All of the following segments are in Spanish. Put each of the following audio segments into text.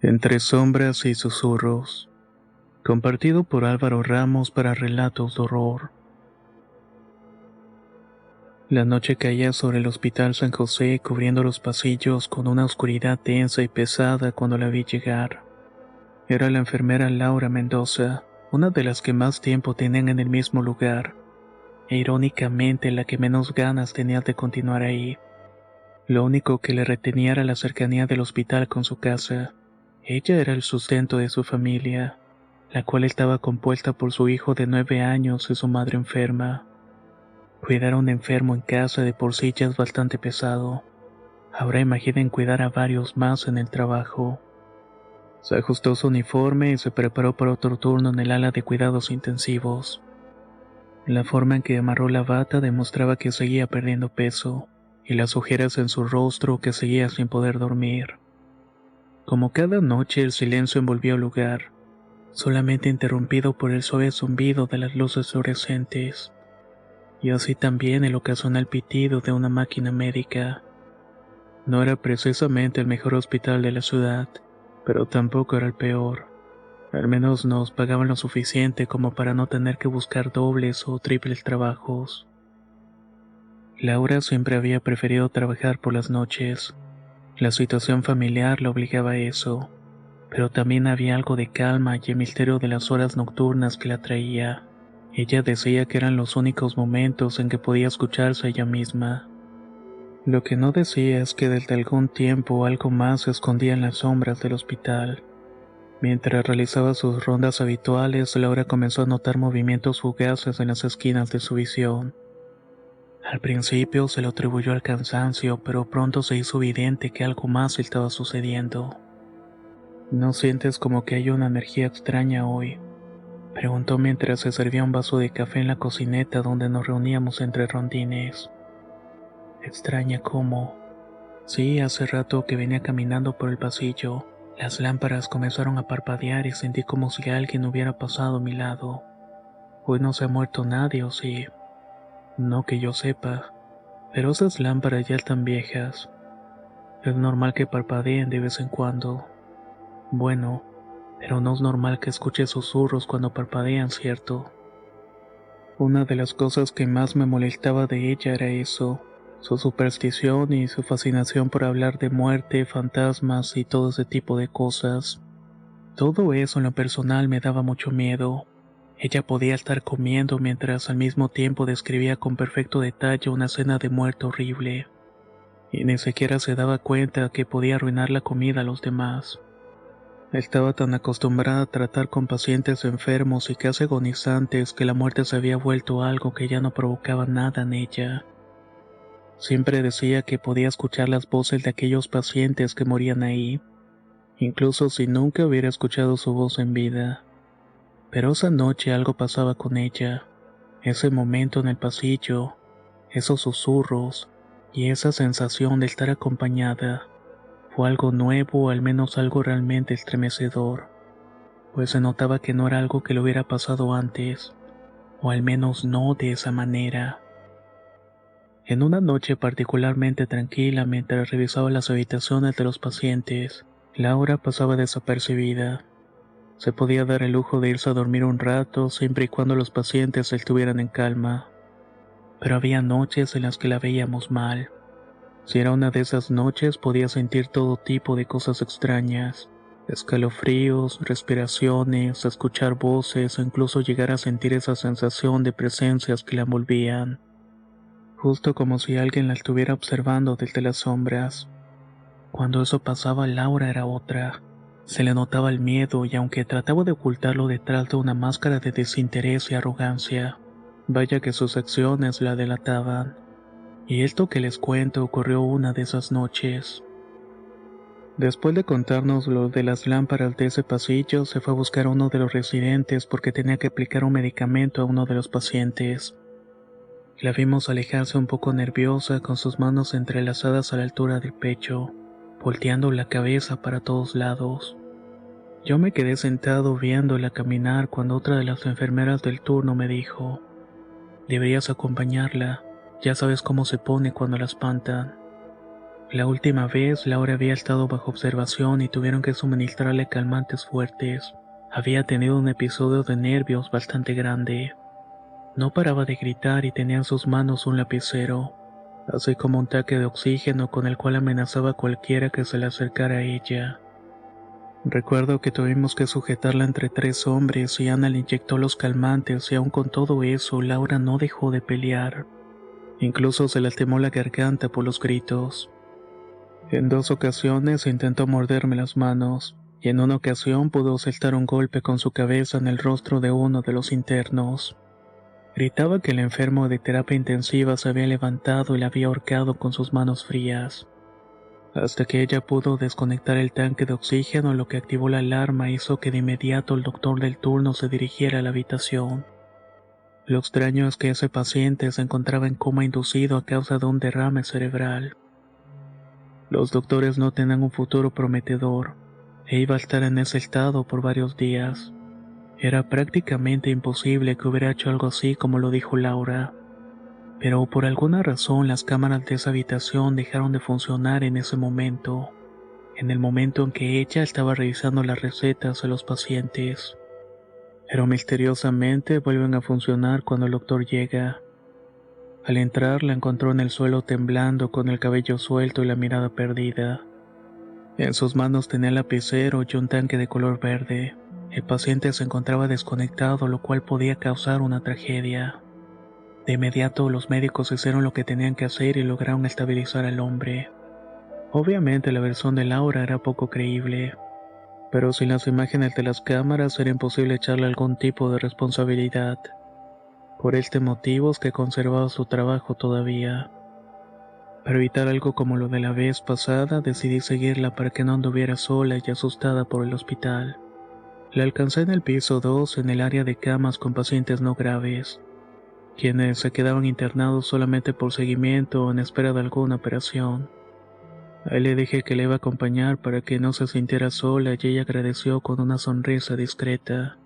Entre sombras y susurros. Compartido por Álvaro Ramos para relatos de horror. La noche caía sobre el Hospital San José, cubriendo los pasillos con una oscuridad densa y pesada cuando la vi llegar. Era la enfermera Laura Mendoza, una de las que más tiempo tenían en el mismo lugar, e irónicamente la que menos ganas tenía de continuar ahí. Lo único que le retenía era la cercanía del hospital con su casa. Ella era el sustento de su familia, la cual estaba compuesta por su hijo de 9 años y su madre enferma. Cuidar a un enfermo en casa de por sí ya es bastante pesado. Ahora imaginen cuidar a varios más en el trabajo. Se ajustó su uniforme y se preparó para otro turno en el ala de cuidados intensivos. La forma en que amarró la bata demostraba que seguía perdiendo peso, y las ojeras en su rostro que seguía sin poder dormir. Como cada noche, el silencio envolvió el lugar, solamente interrumpido por el suave zumbido de las luces fluorescentes, y así también el ocasional pitido de una máquina médica. No era precisamente el mejor hospital de la ciudad, pero tampoco era el peor. Al menos nos pagaban lo suficiente como para no tener que buscar dobles o triples trabajos. Laura siempre había preferido trabajar por las noches. La situación familiar la obligaba a eso, pero también había algo de calma y el misterio de las horas nocturnas que la atraía. Ella decía que eran los únicos momentos en que podía escucharse a ella misma. Lo que no decía es que desde algún tiempo algo más se escondía en las sombras del hospital. Mientras realizaba sus rondas habituales, Laura comenzó a notar movimientos fugaces en las esquinas de su visión. Al principio se lo atribuyó al cansancio, pero pronto se hizo evidente que algo más estaba sucediendo. ¿No sientes como que hay una energía extraña hoy?, preguntó mientras se servía un vaso de café en la cocineta donde nos reuníamos entre rondines. ¿Extraña cómo? Sí, hace rato que venía caminando por el pasillo. Las lámparas comenzaron a parpadear y sentí como si alguien hubiera pasado a mi lado. Hoy no se ha muerto nadie, ¿o sí? No que yo sepa, pero esas lámparas ya están viejas. Es normal que parpadeen de vez en cuando. Bueno, pero no es normal que escuche susurros cuando parpadean, ¿cierto? Una de las cosas que más me molestaba de ella era eso, su superstición y su fascinación por hablar de muerte, fantasmas y todo ese tipo de cosas. Todo eso en lo personal me daba mucho miedo. Ella podía estar comiendo mientras al mismo tiempo describía con perfecto detalle una escena de muerte horrible, y ni siquiera se daba cuenta que podía arruinar la comida a los demás. Estaba tan acostumbrada a tratar con pacientes enfermos y casi agonizantes que la muerte se había vuelto algo que ya no provocaba nada en ella. Siempre decía que podía escuchar las voces de aquellos pacientes que morían ahí, incluso si nunca hubiera escuchado su voz en vida. Pero esa noche algo pasaba con ella, ese momento en el pasillo, esos susurros y esa sensación de estar acompañada. Fue algo nuevo o al menos algo realmente estremecedor, pues se notaba que no era algo que le hubiera pasado antes, o al menos no de esa manera. En una noche particularmente tranquila mientras revisaba las habitaciones de los pacientes, Laura pasaba desapercibida. Se podía dar el lujo de irse a dormir un rato siempre y cuando los pacientes estuvieran en calma. Pero había noches en las que la veíamos mal. Si era una de esas noches podía sentir todo tipo de cosas extrañas, escalofríos, respiraciones, escuchar voces o incluso llegar a sentir esa sensación de presencias que la envolvían, justo como si alguien la estuviera observando desde las sombras. Cuando eso pasaba, Laura era otra. Se le notaba el miedo y aunque trataba de ocultarlo detrás de una máscara de desinterés y arrogancia, vaya que sus acciones la delataban. Y esto que les cuento ocurrió una de esas noches. Después de contarnos lo de las lámparas de ese pasillo, se fue a buscar a uno de los residentes porque tenía que aplicar un medicamento a uno de los pacientes. La vimos alejarse un poco nerviosa con sus manos entrelazadas a la altura del pecho, volteando la cabeza para todos lados. Yo me quedé sentado viéndola caminar cuando otra de las enfermeras del turno me dijo: «Deberías acompañarla, ya sabes cómo se pone cuando la espantan». La última vez, Laura había estado bajo observación y tuvieron que suministrarle calmantes fuertes. Había tenido un episodio de nervios bastante grande. No paraba de gritar y tenía en sus manos un lapicero, así como un tanque de oxígeno con el cual amenazaba a cualquiera que se le acercara a ella. Recuerdo que tuvimos que sujetarla entre 3 hombres y Ana le inyectó los calmantes y aun con todo eso, Laura no dejó de pelear. Incluso se lastimó la garganta por los gritos. En 2 ocasiones intentó morderme las manos, y en una ocasión pudo soltar un golpe con su cabeza en el rostro de uno de los internos. Gritaba que el enfermo de terapia intensiva se había levantado y la había ahorcado con sus manos frías. Hasta que ella pudo desconectar el tanque de oxígeno, lo que activó la alarma hizo que de inmediato el doctor del turno se dirigiera a la habitación. Lo extraño es que ese paciente se encontraba en coma inducido a causa de un derrame cerebral. Los doctores no tenían un futuro prometedor, e iba a estar en ese estado por varios días. Era prácticamente imposible que hubiera hecho algo así como lo dijo Laura. Pero por alguna razón las cámaras de esa habitación dejaron de funcionar en ese momento, en el momento en que ella estaba revisando las recetas de los pacientes. Pero misteriosamente vuelven a funcionar cuando el doctor llega. Al entrar la encontró en el suelo temblando con el cabello suelto y la mirada perdida. En sus manos tenía el lapicero y un tanque de color verde. El paciente se encontraba desconectado, lo cual podía causar una tragedia. De inmediato los médicos hicieron lo que tenían que hacer y lograron estabilizar al hombre. Obviamente la versión de Laura era poco creíble, pero sin las imágenes de las cámaras era imposible echarle algún tipo de responsabilidad. Por este motivo es que conservaba su trabajo todavía. Para evitar algo como lo de la vez pasada, decidí seguirla para que no anduviera sola y asustada por el hospital. La alcancé en el piso 2, en el área de camas con pacientes no graves, quienes se quedaban internados solamente por seguimiento o en espera de alguna operación. Ahí le dije que le iba a acompañar para que no se sintiera sola y ella agradeció con una sonrisa discreta.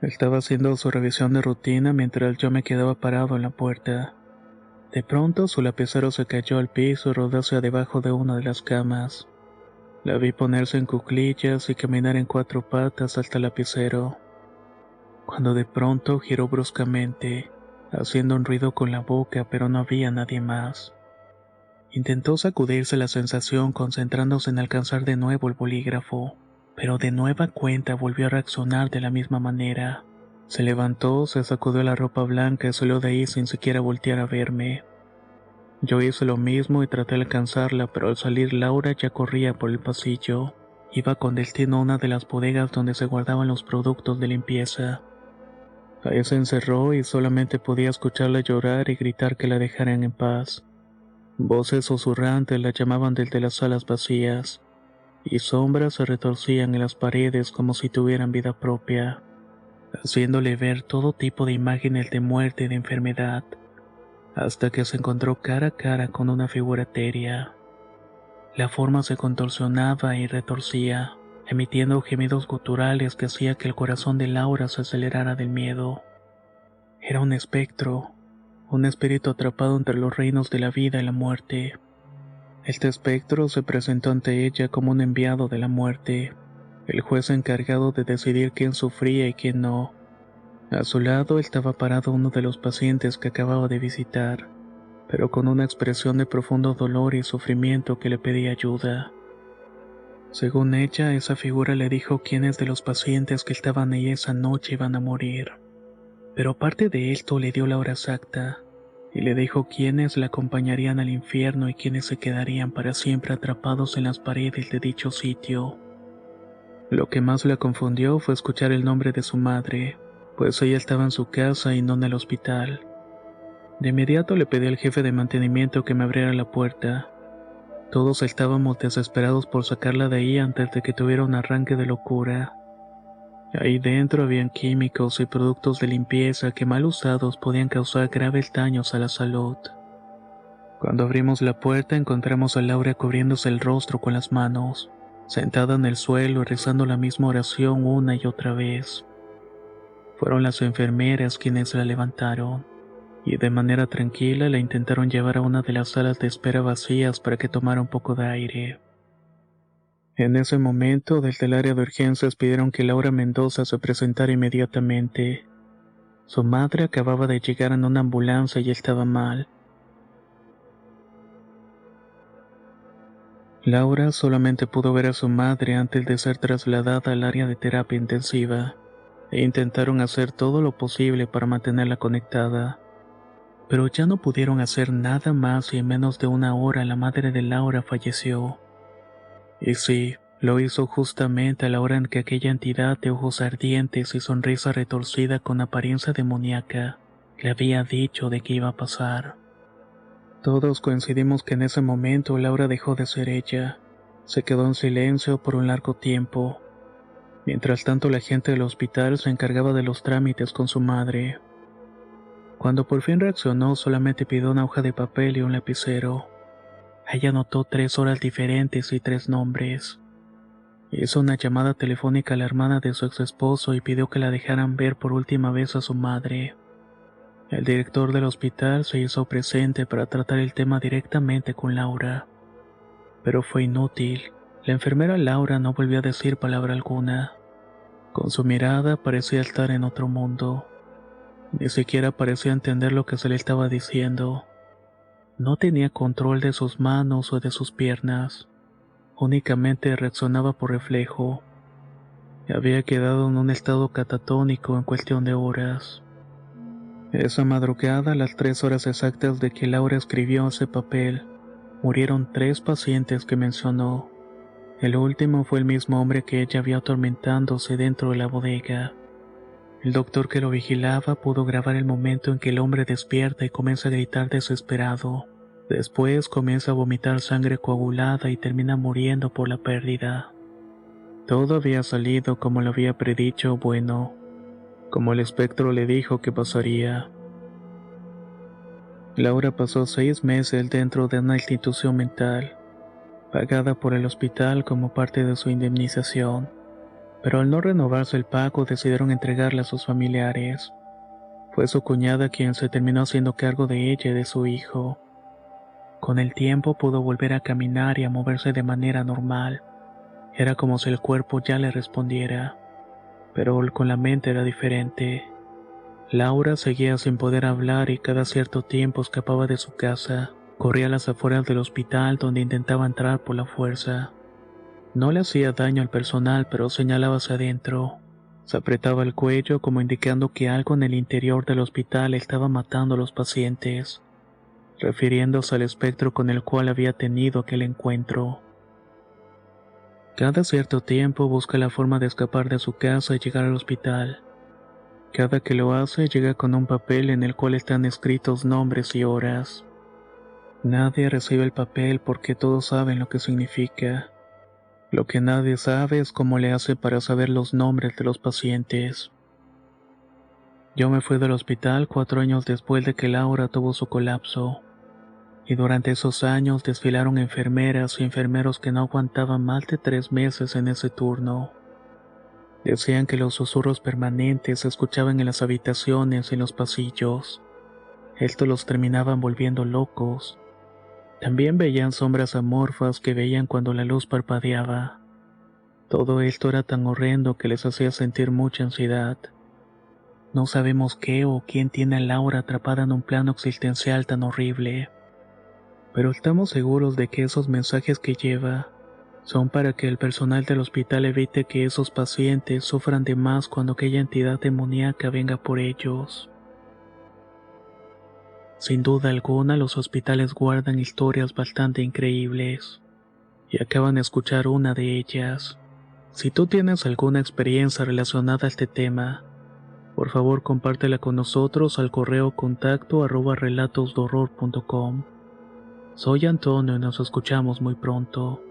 Estaba haciendo su revisión de rutina mientras yo me quedaba parado en la puerta. De pronto su lapicero se cayó al piso y rodó hacia debajo de una de las camas. La vi ponerse en cuclillas y caminar en 4 patas hasta el lapicero, cuando de pronto giró bruscamente, haciendo un ruido con la boca, pero no había nadie más. Intentó sacudirse la sensación concentrándose en alcanzar de nuevo el bolígrafo, pero de nueva cuenta volvió a reaccionar de la misma manera. Se levantó, se sacudió la ropa blanca y salió de ahí sin siquiera voltear a verme. Yo hice lo mismo y traté de alcanzarla, pero al salir Laura ya corría por el pasillo. Iba con destino a una de las bodegas donde se guardaban los productos de limpieza. Ahí se encerró y solamente podía escucharla llorar y gritar que la dejaran en paz. Voces susurrantes la llamaban desde las salas vacías, y sombras se retorcían en las paredes como si tuvieran vida propia, haciéndole ver todo tipo de imágenes de muerte y de enfermedad, hasta que se encontró cara a cara con una figura etérea. La forma se contorsionaba y retorcía, emitiendo gemidos guturales que hacía que el corazón de Laura se acelerara del miedo. Era un espectro, un espíritu atrapado entre los reinos de la vida y la muerte. Este espectro se presentó ante ella como un enviado de la muerte, el juez encargado de decidir quién sufría y quién no. A su lado estaba parado uno de los pacientes que acababa de visitar, pero con una expresión de profundo dolor y sufrimiento que le pedía ayuda. Según ella, esa figura le dijo quiénes de los pacientes que estaban ahí esa noche iban a morir. Pero aparte de esto le dio la hora exacta, y le dijo quiénes la acompañarían al infierno y quiénes se quedarían para siempre atrapados en las paredes de dicho sitio. Lo que más la confundió fue escuchar el nombre de su madre, pues ella estaba en su casa y no en el hospital. De inmediato le pedí al jefe de mantenimiento que me abriera la puerta. Todos estábamos desesperados por sacarla de ahí antes de que tuviera un arranque de locura. Ahí dentro habían químicos y productos de limpieza que mal usados podían causar graves daños a la salud. Cuando abrimos la puerta encontramos a Laura cubriéndose el rostro con las manos, sentada en el suelo y rezando la misma oración una y otra vez. Fueron las enfermeras quienes la levantaron. y de manera tranquila la intentaron llevar a una de las salas de espera vacías para que tomara un poco de aire. En ese momento, desde el área de urgencias pidieron que Laura Mendoza se presentara inmediatamente. Su madre acababa de llegar en una ambulancia y estaba mal. Laura solamente pudo ver a su madre antes de ser trasladada al área de terapia intensiva, e intentaron hacer todo lo posible para mantenerla conectada. Pero ya no pudieron hacer nada más y en menos de una hora la madre de Laura falleció. Y sí, lo hizo justamente a la hora en que aquella entidad de ojos ardientes y sonrisa retorcida con apariencia demoníaca le había dicho de qué iba a pasar. Todos coincidimos que en ese momento Laura dejó de ser ella. Se quedó en silencio por un largo tiempo. Mientras tanto, la gente del hospital se encargaba de los trámites con su madre. Cuando por fin reaccionó, solamente pidió una hoja de papel y un lapicero. Ella anotó 3 horas diferentes y 3 nombres. Hizo una llamada telefónica a la hermana de su ex esposo y pidió que la dejaran ver por última vez a su madre. El director del hospital se hizo presente para tratar el tema directamente con Laura. Pero fue inútil. La enfermera Laura no volvió a decir palabra alguna. Con su mirada parecía estar en otro mundo. Ni siquiera parecía entender lo que se le estaba diciendo. No tenía control de sus manos o de sus piernas. Únicamente reaccionaba por reflejo. Había quedado en un estado catatónico en cuestión de horas. Esa madrugada, a las 3 horas exactas de que Laura escribió ese papel, murieron 3 pacientes que mencionó. El último fue el mismo hombre que ella vio atormentándose dentro de la bodega. El doctor que lo vigilaba pudo grabar el momento en que el hombre despierta y comienza a gritar desesperado. Después comienza a vomitar sangre coagulada y termina muriendo por la pérdida. Todo había salido como lo había predicho, bueno, como el espectro le dijo que pasaría. Laura pasó 6 meses dentro de una institución mental, pagada por el hospital como parte de su indemnización, pero al no renovarse el pago decidieron entregarla a sus familiares. Fue su cuñada quien se terminó haciendo cargo de ella y de su hijo. Con el tiempo pudo volver a caminar y a moverse de manera normal. Era como si el cuerpo ya le respondiera, pero con la mente era diferente. Laura seguía sin poder hablar y cada cierto tiempo escapaba de su casa. Corría a las afueras del hospital donde intentaba entrar por la fuerza. No le hacía daño al personal, pero señalaba hacia adentro. Se apretaba el cuello como indicando que algo en el interior del hospital estaba matando a los pacientes, refiriéndose al espectro con el cual había tenido aquel encuentro. Cada cierto tiempo busca la forma de escapar de su casa y llegar al hospital. Cada que lo hace llega con un papel en el cual están escritos nombres y horas. Nadie recibe el papel porque todos saben lo que significa. Lo que nadie sabe es cómo le hace para saber los nombres de los pacientes. Yo me fui del hospital 4 años después de que Laura tuvo su colapso. Y durante esos años desfilaron enfermeras y enfermeros que no aguantaban más de 3 meses en ese turno. Decían que los susurros permanentes se escuchaban en las habitaciones y en los pasillos. Esto los terminaban volviendo locos. También veían sombras amorfas que veían cuando la luz parpadeaba. Todo esto era tan horrendo que les hacía sentir mucha ansiedad. No sabemos qué o quién tiene a Laura atrapada en un plano existencial tan horrible. Pero estamos seguros de que esos mensajes que lleva son para que el personal del hospital evite que esos pacientes sufran de más cuando aquella entidad demoníaca venga por ellos. Sin duda alguna, los hospitales guardan historias bastante increíbles, y acaban de escuchar una de ellas. Si tú tienes alguna experiencia relacionada a este tema, por favor compártela con nosotros al correo contacto@relatosdehorror.com. Soy Antonio y nos escuchamos muy pronto.